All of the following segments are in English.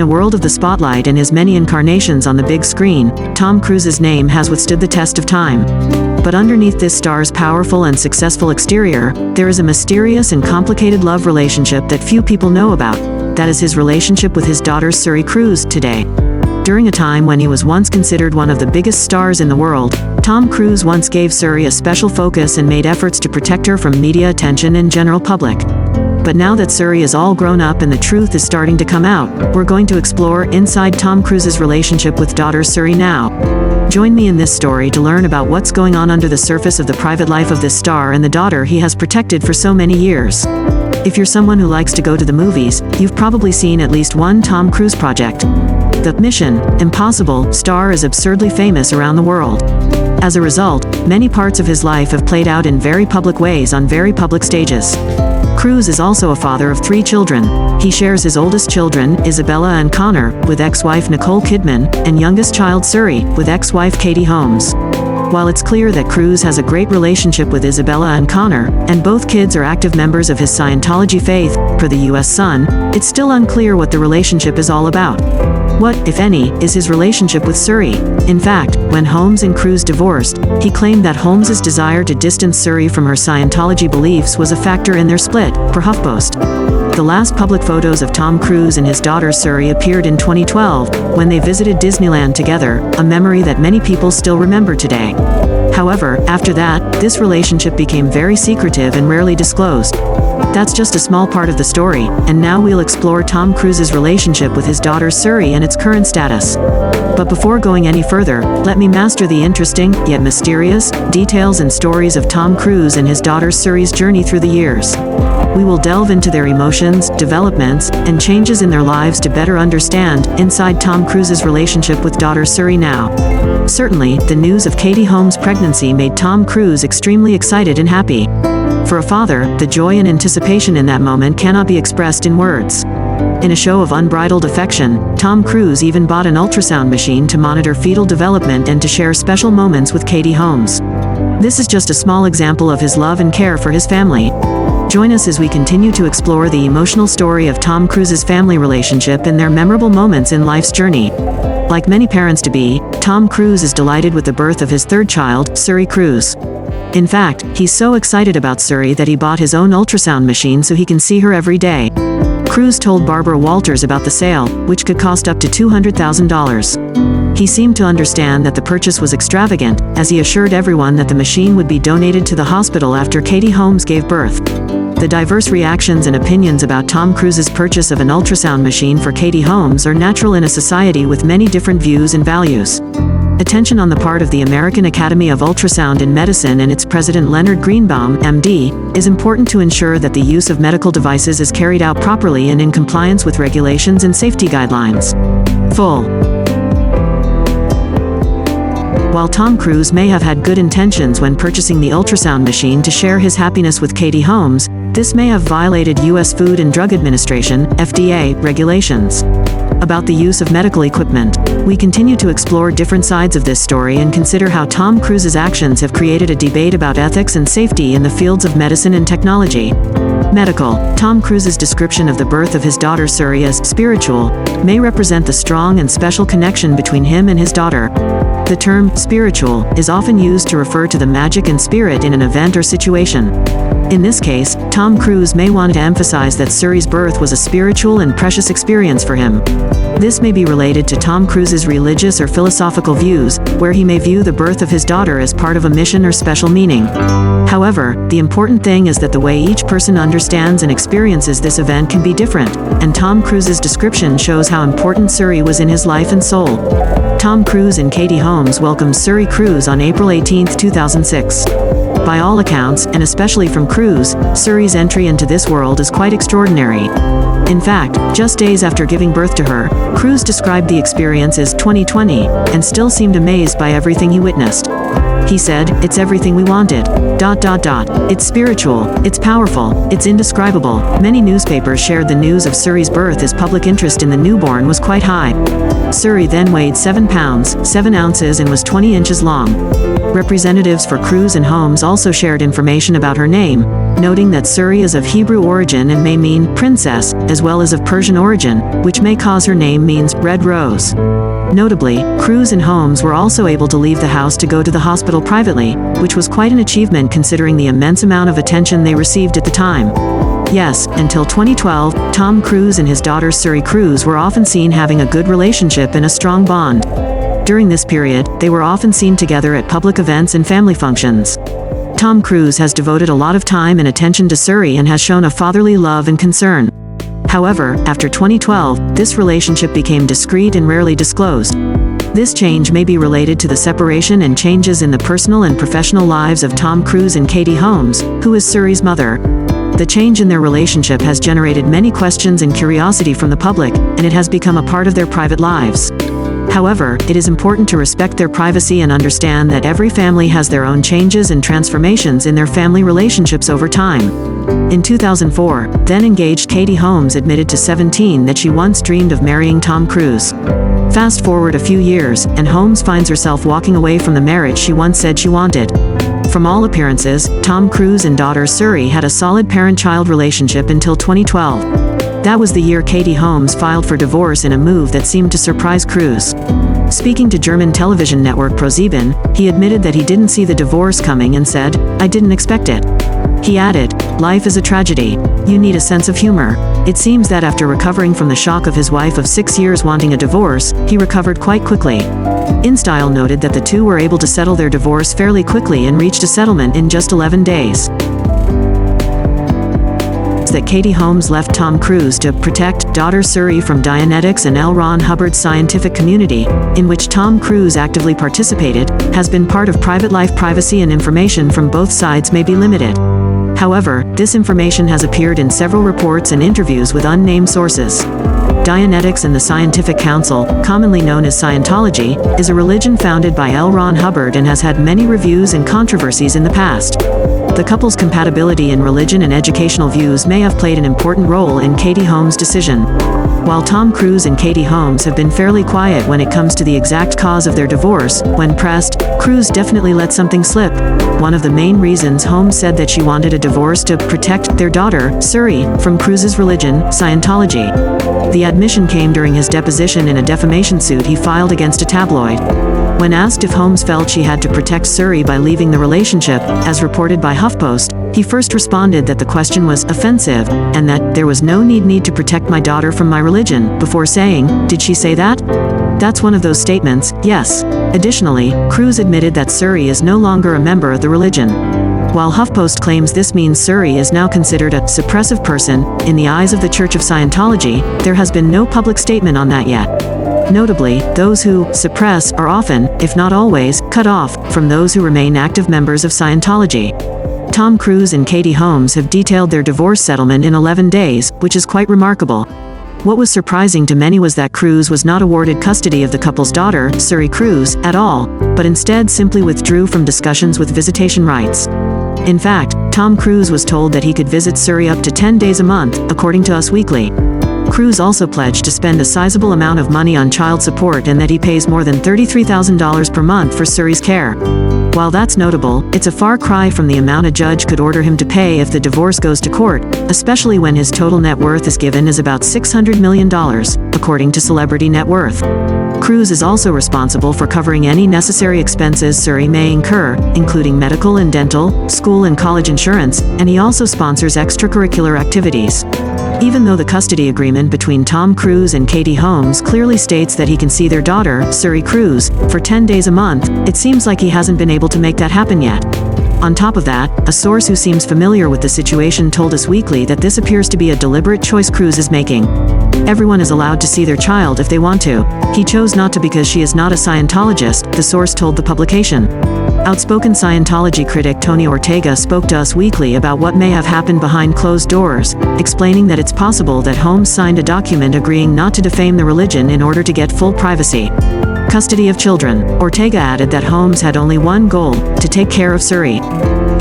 In a world of the spotlight and his many incarnations on the big screen, Tom Cruise's name has withstood the test of time. But underneath this star's powerful and successful exterior, there is a mysterious and complicated love relationship that few people know about. That is his relationship with his daughter Suri Cruise today. During a time when he was once considered one of the biggest stars in the world, Tom Cruise once gave Suri a special focus and made efforts to protect her from media attention and general public. But now that Suri is all grown up and the truth is starting to come out, we're going to explore inside Tom Cruise's relationship with daughter Suri now. Join me in this story to learn about what's going on under the surface of the private life of this star and the daughter he has protected for so many years. If you're someone who likes to go to the movies, you've probably seen at least one Tom Cruise project. The Mission Impossible star is absurdly famous around the world. As a result, many parts of his life have played out in very public ways on very public stages. Cruise is also a father of 3 children. He shares his oldest children, Isabella and Connor, with ex-wife Nicole Kidman, and youngest child Suri, with ex-wife Katie Holmes. While it's clear that Cruise has a great relationship with Isabella and Connor, and both kids are active members of his Scientology faith, per the U.S. Sun, it's still unclear what the relationship is all about. What, if any, is his relationship with Suri? In fact, when Holmes and Cruise divorced, he claimed that Holmes's desire to distance Suri from her Scientology beliefs was a factor in their split, per HuffPost. The last public photos of Tom Cruise and his daughter Suri appeared in 2012, when they visited Disneyland together, a memory that many people still remember today. However, after that, this relationship became very secretive and rarely disclosed. That's just a small part of the story, and now we'll explore Tom Cruise's relationship with his daughter Suri and its current status. But before going any further, let me master the interesting, yet mysterious, details and stories of Tom Cruise and his daughter Suri's journey through the years. We will delve into their emotions, developments, and changes in their lives to better understand inside Tom Cruise's relationship with daughter Suri now. Certainly, the news of Katie Holmes' pregnancy made Tom Cruise extremely excited and happy. For a father, the joy and anticipation in that moment cannot be expressed in words. In a show of unbridled affection, Tom Cruise even bought an ultrasound machine to monitor fetal development and to share special moments with Katie Holmes. This is just a small example of his love and care for his family. Join us as we continue to explore the emotional story of Tom Cruise's family relationship and their memorable moments in life's journey. Like many parents-to-be, Tom Cruise is delighted with the birth of his 3rd child, Suri Cruise. In fact, he's so excited about Suri that he bought his own ultrasound machine so he can see her every day. Cruise told Barbara Walters about the sale, which could cost up to $200,000. He seemed to understand that the purchase was extravagant, as he assured everyone that the machine would be donated to the hospital after Katie Holmes gave birth. The diverse reactions and opinions about Tom Cruise's purchase of an ultrasound machine for Katie Holmes are natural in a society with many different views and values. Attention on the part of the American Academy of Ultrasound in Medicine and its president Leonard Greenbaum, MD, is important to ensure that the use of medical devices is carried out properly and in compliance with regulations and safety guidelines. Full. While Tom Cruise may have had good intentions when purchasing the ultrasound machine to share his happiness with Katie Holmes, this may have violated U.S. Food and Drug Administration, FDA, regulations. About the use of medical equipment, we continue to explore different sides of this story and consider how Tom Cruise's actions have created a debate about ethics and safety in the fields of medicine and technology. Medical. Tom Cruise's description of the birth of his daughter Suri as spiritual may represent the strong and special connection between him and his daughter. The term spiritual is often used to refer to the magic and spirit in an event or situation. In this case, Tom Cruise may want to emphasize that Suri's birth was a spiritual and precious experience for him. This may be related to Tom Cruise's religious or philosophical views, where he may view the birth of his daughter as part of a mission or special meaning. However, the important thing is that the way each person understands and experiences this event can be different, and Tom Cruise's description shows how important Suri was in his life and soul. Tom Cruise and Katie Holmes welcomed Suri Cruise on April 18, 2006. By all accounts, and especially from Cruise, Suri's entry into this world is quite extraordinary. In fact, just days after giving birth to her, Cruise described the experience as 2020, and still seemed amazed by everything he witnessed. He said, "It's everything we wanted. ... It's spiritual, it's powerful, it's indescribable." Many newspapers shared the news of Suri's birth as public interest in the newborn was quite high. Suri then weighed 7 pounds, 7 ounces and was 20 inches long. Representatives for Cruz and Holmes also shared information about her name, noting that Suri is of Hebrew origin and may mean princess, as well as of Persian origin, which may cause her name means red rose. Notably, Cruz and Holmes were also able to leave the house to go to the hospital privately, which was quite an achievement considering the immense amount of attention they received at the time. Yes, until 2012, Tom Cruise and his daughter Suri Cruz were often seen having a good relationship and a strong bond. During this period, they were often seen together at public events and family functions. Tom Cruise has devoted a lot of time and attention to Suri and has shown a fatherly love and concern. However, after 2012, this relationship became discreet and rarely disclosed. This change may be related to the separation and changes in the personal and professional lives of Tom Cruise and Katie Holmes, who is Suri's mother. The change in their relationship has generated many questions and curiosity from the public, and it has become a part of their private lives. However, it is important to respect their privacy and understand that every family has their own changes and transformations in their family relationships over time. In 2004, then-engaged Katie Holmes admitted to 17 that she once dreamed of marrying Tom Cruise. Fast forward a few years, and Holmes finds herself walking away from the marriage she once said she wanted. From all appearances, Tom Cruise and daughter Suri had a solid parent-child relationship until 2012. That was the year Katie Holmes filed for divorce in a move that seemed to surprise Cruise. Speaking to German television network ProSieben, he admitted that he didn't see the divorce coming and said, "I didn't expect it." He added, "Life is a tragedy. You need a sense of humor." It seems that after recovering from the shock of his wife of 6 years wanting a divorce, he recovered quite quickly. InStyle noted that the two were able to settle their divorce fairly quickly and reached a settlement in just 11 days. That Katie Holmes left Tom Cruise to protect daughter Suri from Dianetics and L. Ron Hubbard's scientific community, in which Tom Cruise actively participated, has been part of private life. Privacy and information from both sides may be limited. However, this information has appeared in several reports and interviews with unnamed sources. Dianetics and the Scientific Council, commonly known as Scientology, is a religion founded by L. Ron Hubbard and has had many reviews and controversies in the past. The couple's compatibility in religion and educational views may have played an important role in Katie Holmes' decision. While Tom Cruise and Katie Holmes have been fairly quiet when it comes to the exact cause of their divorce, when pressed, Cruise definitely let something slip. One of the main reasons Holmes said that she wanted a divorce to protect their daughter, Suri, from Cruise's religion, Scientology. The admission came during his deposition in a defamation suit he filed against a tabloid. When asked if Holmes felt she had to protect Suri by leaving the relationship, as reported by HuffPost, he first responded that the question was offensive, and that there was no need to protect my daughter from my religion, before saying, "Did she say that?" That's one of those statements, yes. Additionally, Cruise admitted that Suri is no longer a member of the religion. While HuffPost claims this means Suri is now considered a suppressive person, in the eyes of the Church of Scientology, there has been no public statement on that yet. Notably, those who suppress are often, if not always, cut off from those who remain active members of Scientology. Tom Cruise and Katie Holmes have detailed their divorce settlement in 11 days, which is quite remarkable. What was surprising to many was that Cruise was not awarded custody of the couple's daughter, Suri Cruz, at all, but instead simply withdrew from discussions with visitation rights. In fact, Tom Cruise was told that he could visit Suri up to 10 days a month, according to Us Weekly. Cruise also pledged to spend a sizable amount of money on child support and that he pays more than $33,000 per month for Suri's care. While that's notable, it's a far cry from the amount a judge could order him to pay if the divorce goes to court, especially when his total net worth is given as about $600 million, according to Celebrity Net Worth. Cruise is also responsible for covering any necessary expenses Suri may incur, including medical and dental, school and college insurance, and he also sponsors extracurricular activities. Even though the custody agreement between Tom Cruise and Katie Holmes clearly states that he can see their daughter, Suri Cruz, for 10 days a month, it seems like he hasn't been able to make that happen yet. On top of that, a source who seems familiar with the situation told Us Weekly that this appears to be a deliberate choice Cruise is making. Everyone is allowed to see their child if they want to. He chose not to because she is not a Scientologist, the source told the publication. Outspoken Scientology critic Tony Ortega spoke to Us Weekly about what may have happened behind closed doors, explaining that it's possible that Holmes signed a document agreeing not to defame the religion in order to get full privacy. Custody of children. Ortega added that Holmes had only one goal: to take care of Suri.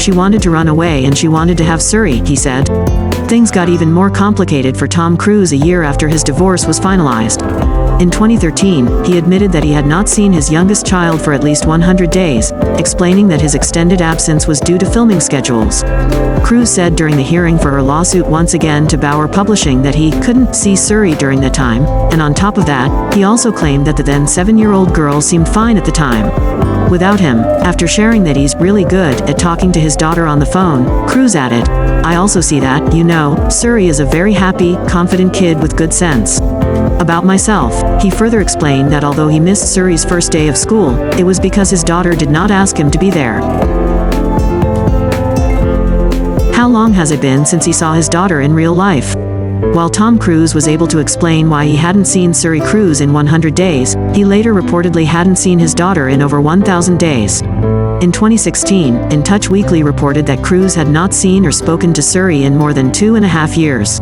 She wanted to run away and she wanted to have Suri, he said. Things got even more complicated for Tom Cruise a year after his divorce was finalized. In 2013, he admitted that he had not seen his youngest child for at least 100 days, explaining that his extended absence was due to filming schedules. Cruise said during the hearing for her lawsuit once again to Bauer Publishing that he couldn't see Suri during the time, and on top of that, he also claimed that the then 7-year-old girl seemed fine at the time. Without him, after sharing that he's really good at talking to his daughter on the phone, Cruise added, "I also see that, you know, Suri is a very happy, confident kid with good sense." About myself, he further explained that although he missed Suri's first day of school, it was because his daughter did not ask him to be there. How long has it been since he saw his daughter in real life? While Tom Cruise was able to explain why he hadn't seen Suri Cruise in 100 days, he later reportedly hadn't seen his daughter in over 1,000 days. In 2016, In Touch Weekly reported that Cruise had not seen or spoken to Suri in more than 2.5 years.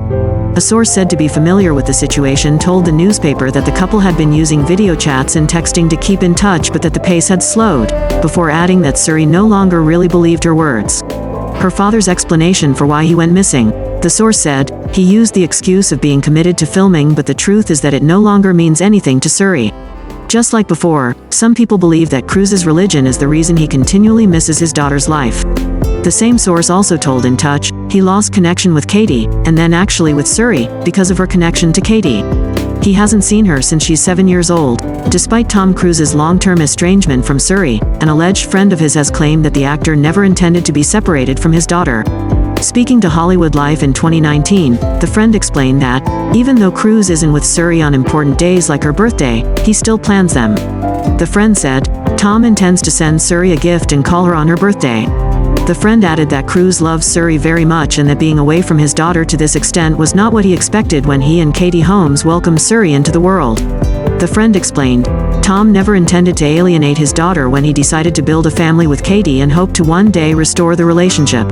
A source said to be familiar with the situation told the newspaper that the couple had been using video chats and texting to keep in touch but that the pace had slowed, before adding that Suri no longer really believed her words. Her father's explanation for why he went missing: the source said, "He used the excuse of being committed to filming, but the truth is that it no longer means anything to Suri." Just like before, some people believe that Cruise's religion is the reason he continually misses his daughter's life. The same source also told In Touch, he lost connection with Katie, and then actually with Suri, because of her connection to Katie. He hasn't seen her since she's 7 years old. Despite Tom Cruise's long-term estrangement from Suri, an alleged friend of his has claimed that the actor never intended to be separated from his daughter. Speaking to Hollywood Life in 2019, the friend explained that, even though Cruise isn't with Suri on important days like her birthday, he still plans them. The friend said, Tom intends to send Suri a gift and call her on her birthday. The friend added that Cruise loves Suri very much and that being away from his daughter to this extent was not what he expected when he and Katie Holmes welcomed Suri into the world. The friend explained, Tom never intended to alienate his daughter when he decided to build a family with Katie and hoped to one day restore the relationship.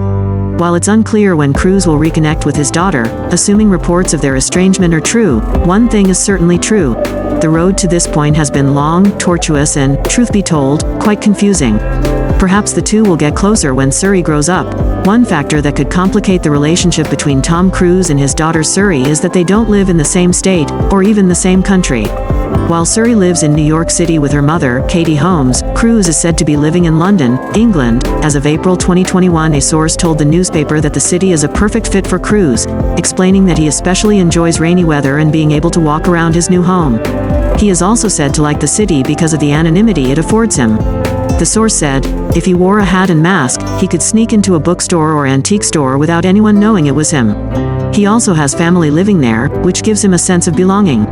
While it's unclear when Cruise will reconnect with his daughter, assuming reports of their estrangement are true, one thing is certainly true. The road to this point has been long, tortuous and, truth be told, quite confusing. Perhaps the two will get closer when Suri grows up. One factor that could complicate the relationship between Tom Cruise and his daughter Suri is that they don't live in the same state, or even the same country. While Suri lives in New York City with her mother, Katie Holmes, Cruise is said to be living in London, England. As of April 2021, a source told the newspaper that the city is a perfect fit for Cruise, explaining that he especially enjoys rainy weather and being able to walk around his new home. He is also said to like the city because of the anonymity it affords him. The source said, if he wore a hat and mask, he could sneak into a bookstore or antique store without anyone knowing it was him. He also has family living there, which gives him a sense of belonging.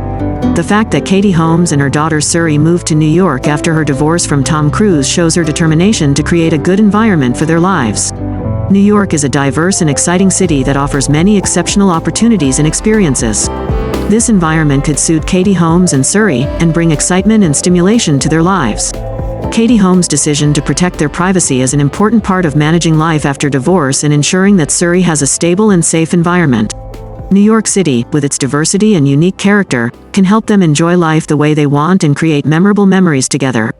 The fact that Katie Holmes and her daughter Suri moved to New York after her divorce from Tom Cruise shows her determination to create a good environment for their lives. New York is a diverse and exciting city that offers many exceptional opportunities and experiences. This environment could suit Katie Holmes and Suri, and bring excitement and stimulation to their lives. Katie Holmes' decision to protect their privacy is an important part of managing life after divorce and ensuring that Suri has a stable and safe environment. New York City, with its diversity and unique character, can help them enjoy life the way they want and create memorable memories together.